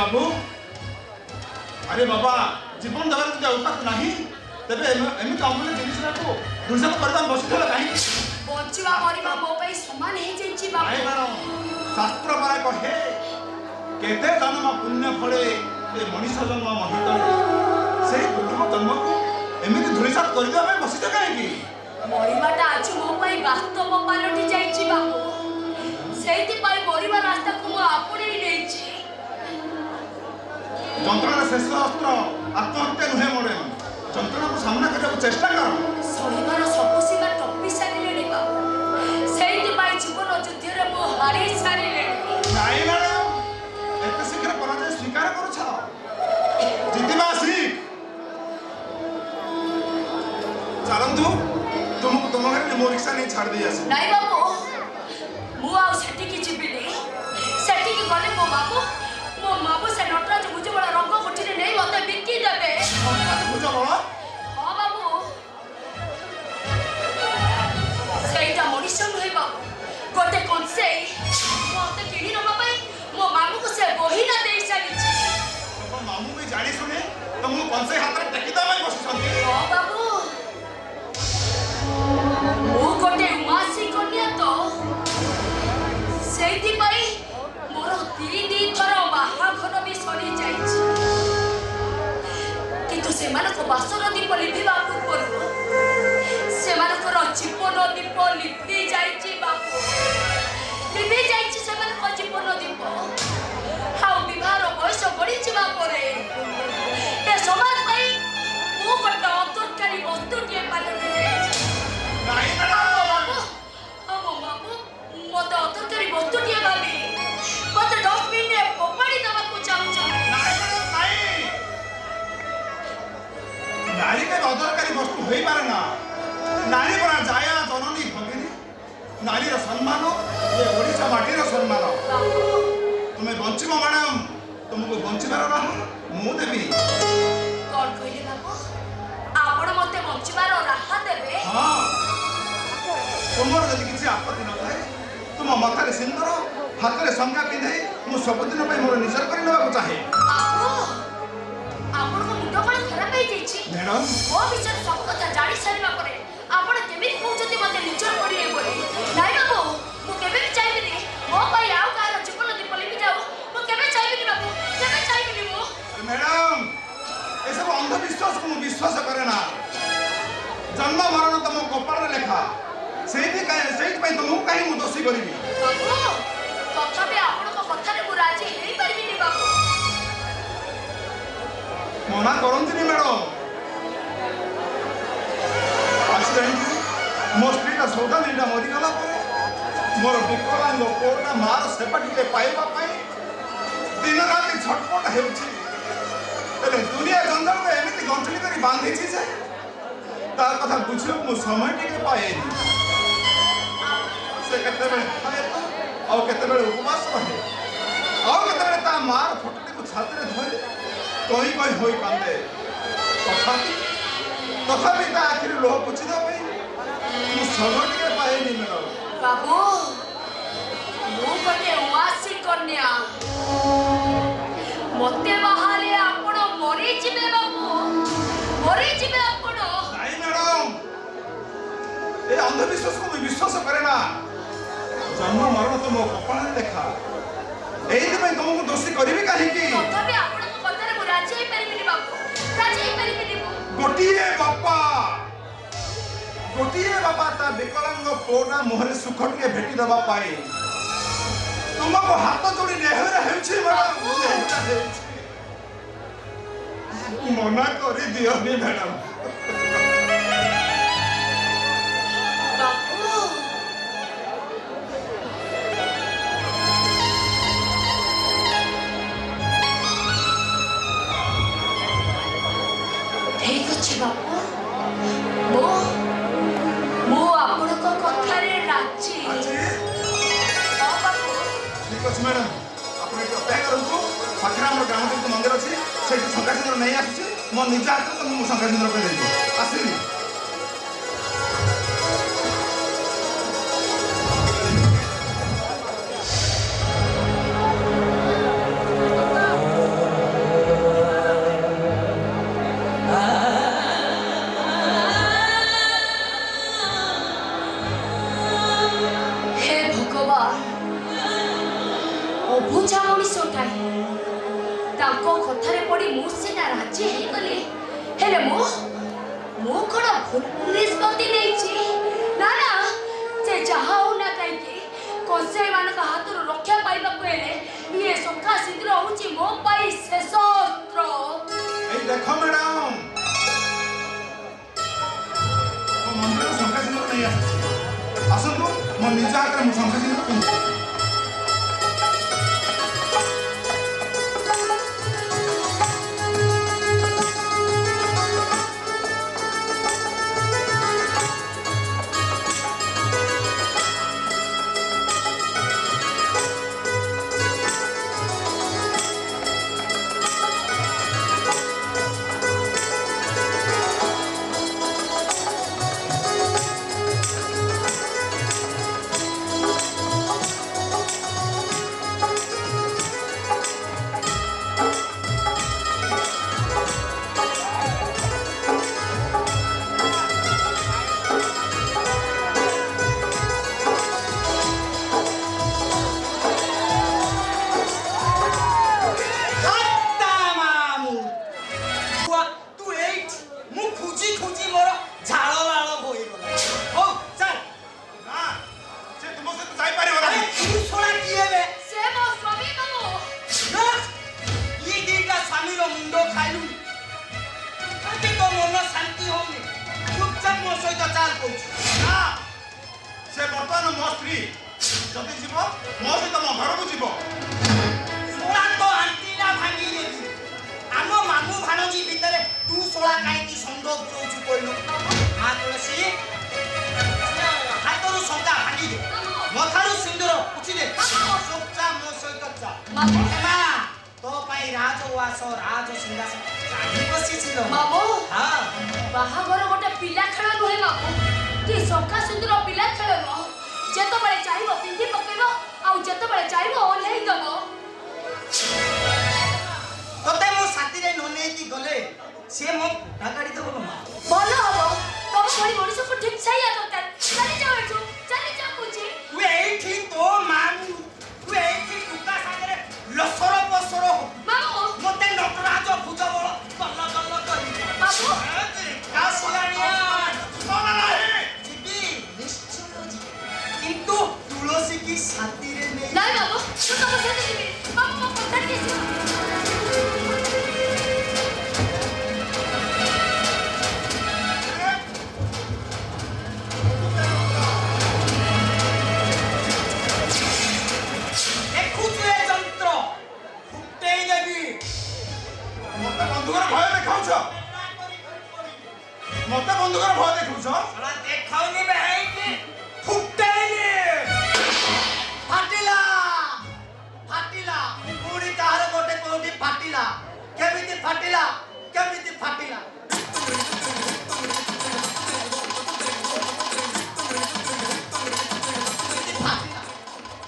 बाबू अरे बाबा जीवन देवार जो औकात नहीं तेरे एमती अमूल्य जिनिस को दुर्जन करदा बसिथला काहे बंचिवा मरिबा मो पई समान हे जेची बाबू शास्त्र मारा कहे केते जन्म पुण्य फले ए मनुष्य जन्म महित से दुर्लभ जन्म को एमती धुलिसात करदा में बसिथ काहे की मरिबाटा आज मो पई वास्तव पालटी जाईची बाबू सेति पई मरिबा रास्ता को मो आपणे नेची যন্ত্রণা শেষ অস্ত্র আত্মহত্যা নুহে মরে যন্ত্রণাকে সামনা করার চেষ্টা কর সহিবার সব সীমা টপি সারিলেনি বাবু সেইতি পাই জীবন যুদ্ধরে মো হারি সারিলেনি নাই ম্যাডাম এত শীঘ্র পরাজয় স্বীকার করছ জিতিবা শিখ চালন্তু तुमको तुम घर में मो रिक्शा नहीं छाड़ दिया से নাই বাবু মু আউ সেটি কি জিবিনি সেটি কি গলে মো বাবু से नटराज भुजबल रंग गुठी नहीं मत बिकी देबे भुजबल हां बाबू सेटा मनीष नुहे बाबू गोटे कोनसे मते किणी नबा पई मो मामू को से बहिना देई सारी छी तो मामू भी जानी सुने तुम कोनसे हाथ रे टेकी दबाई बस छथि हां बाबू मो गोटे उमासी कन्या तो सेति पई मोर दीदी थर बाहाघर भी सरी जाइछि किंतु सेमानको बासर दीप लिभिबा पूर्व सेमानकर जीवन दीप लिभि जाइछि बाबू लिभि जाइछि सेमानक जीवन दीप हाउ विवाहर बयस बढ़ी जिबा परे ए समाज पई मु गोटे अतरकारी वस्तु टिए पालटी जाइछि नाही मैडम बाबू बाबू मते अतरकारी वस्तु टिए भाबी मते डस्टबिन रे फोपाड़ी दबा को चाहू नाही मैडम नाही नारी के अदरकारी वस्तु होई पारे ना नारी बड़ा जाया जननी भगिनी नारी रो सम्मान ये ओडिसा माटी रो सम्मान तुम्हें बंचिबो मैडम तुमको बंचिबार रहा मु देबी कौन कहले बाबू आपण मते बंचिबार राहा देबे हां तुमर जदि किछि आपत्ति न थाए तुम मथारे सिंदूर हाथरे संगा पिंधे मु सबदिन पई मोर निजर करि नबा को चाहे आपण को मुंड कोन खराब हे जेछि मैडम ओ विचार सब कथा जानि सारिबा परे आपण केबे कहउछथि मते निजर करिए बोले नाही बाबू मु केबे भी चाहबिनी मो पई आउ कार जीवन दीप लिबि जाऊ मु केबे चाहबिनी बाबू केबे चाहबिनी मु मैडम ए सब अंधविश्वास को विश्वास करे ना जन्म मरण तुम कपाल रे लेखा सेति पई तुमको काहे मु दोषी करिबी बाबू तथापि आपण को कथा रे मु राजी हेई परबिनी बाबू मना करंतनी मैडम एक्सीडेंट मो स्त्री का सौदा नीटा मरी गला परे मोर विकलांग कोटा मार सेपटी के पाइबा पई दिन रात छटपट हेउची एले दुनिया जंजाल में एमिति गंठली करी बांधी छी जे तार कथा बुझियो मु समय टिके पाएनी से केते बेले खाए तो और केते बेले उपवास रहे और केते बेले ता मार फोटो को छाती रे धरे कोई होई कांदे तथापि ता आखिर लोह पुछिदा पई मु समय टिके पाएनी मेरा बाबू मु गोटे उआसी कन्या मते बाहाले आपण मरि जिबे बाबू मरि जिबे आपण नहीं मैडम ए अंधविश्वास को मैं विश्वास करे ना जन्म मरण तो मो कपाल देखा एई में तुमको दोषी करबी काहे की तथापि आपण को कथारे मु राजी हे परिबिनी बाबू राजी हे परिबिनी गोटिए बापा ता विकलांग पोना मोहरे सुख टिके भेटी दबा पाए तुमको हाथ जोड़ी नेहरा हेउछि मैडम मना करी दियो नी मैडम बाबू ठीक अछि बाबू मो आपण को कथारे राजी हां बाबू ठीक अछि मैडम आपण एक अपेक्षा करंतु पाखरा हमर ग्राम देवता मंदिर अछि सेठी संकाचंद्र नहीं आछि मो निजा हाथ तो मो संकाचंद्र पे देबी आसिली ପଡ଼ି ମୁଁ ସିନା ରାଜି ହେଇଗଲି ହେଲେ ମୁଁ କଣ ଭୁଲ ନିଷ୍ପତ୍ତି ନେଇଛି ନା ନା ସେ ଯାହା ହଉ ନା କାହିଁକି କଂସାଇମାନଙ୍କ ହାତରୁ ରକ୍ଷା ପାଇବାକୁ ହେଲେ ଇଏ ଶଙ୍ଖା ସିନ୍ଦୁର ହଉଛି ମୋ ପାଇଁ ଶେଷ ଅସ୍ତ୍ର। ଏଇ ଦେଖ ମ୍ୟାଡାମ ମୋ ମନ୍ଦିରରୁ ଶଙ୍ଖା ସିନ୍ଦୁର ନେଇ ଆସିଛି ଆସନ୍ତୁ ମୋ ନିଜ ହାତରେ ମୁଁ ଶଙ୍ଖା ସିନ୍ଦୁର ପିନ୍ଧି से बर्तमान मो स्त्री जदि जीव मो सहित मो घर को जीव सोला तो आंटीना भांगी देबी आम मामू भाणजी भितर तू सोला काईकी संदोग जोचु कोइलु हां तुलसी हातरु संगा भांगी दे मथारु सिंदूर उछि दे सोचा मो सहित चा हेमा तो पाई राजवास राज सिंहासन चाही बसी छिलो मामू हां बाहागर गोटे पिला खेल नुहे मामू कि शंखा सिंदूर पिला खेल नुह जेतबेले चाहिबो पिंधि पकेबो आउ जेतबेले चाहिबो ओल्हेई दबो तते मो साथी रे नने की गले से मो ढाकाडी दबो मा भलो हबो तम भली मनुष्य को ठीक छाइया दरकार चली जाओ कुची तू एठी तो मामू तू एठी टुका सागरे लसर पसर हो मामू मते नटराज भुज बळ कल्ला कल्ला करी मामू कासियानिया सोना नाही किंतु तुलसी की साथी रे नहीं नहीं बाबू तू तो बस दे दे बाबू को पकड़ के देखु तुए जंत्र फुटे देबी मते बंधुकर भय देखाउछ मते बंधुकर भय देखाउछ साला देखाउनी बे है कि फुटे ने फाटिला फाटिला पूरी तार गोटे कोठी फाटिला केमिति फाटिला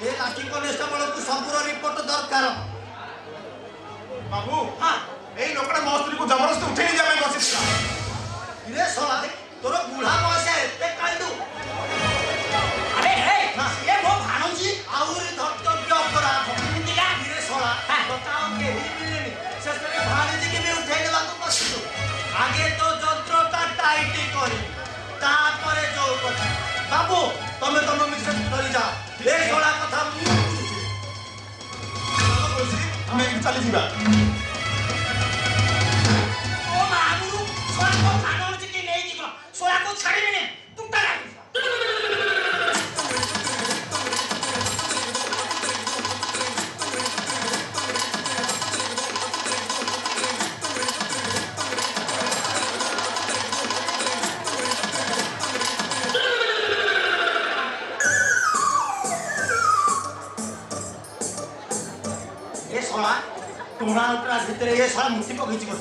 ये लाठी कनेस्टेबल को संपूर्ण रिपोर्ट दरकार बाबू हां एई लोकड़ा मो स्त्री को जबरदस्ती उठेई जाबे बसिଥିଲା रे सोला देख तोर बुढ़ा बयस एते कांदू अरे हे ये मो भाणजी आउरी धर्तव्य अपराध दिला रे सोला बताओ के ही मिलेनी ससरे भाणजी के भी उठे देला तो बसितो आगे तो जंत्रटा टाइट करी तापरे जो कथा बाबू तमे तम मिसे धरी जा ए सोला कथा मु बोलसी हम एक चली जीवा ओ मामू सोला को भाणजी के नहीं जी सोला को छाड़ी ने टुटा लागी ये सोला तुम्हारा उत्तरा भीतर ये सारा मुट्ठी पकईची कर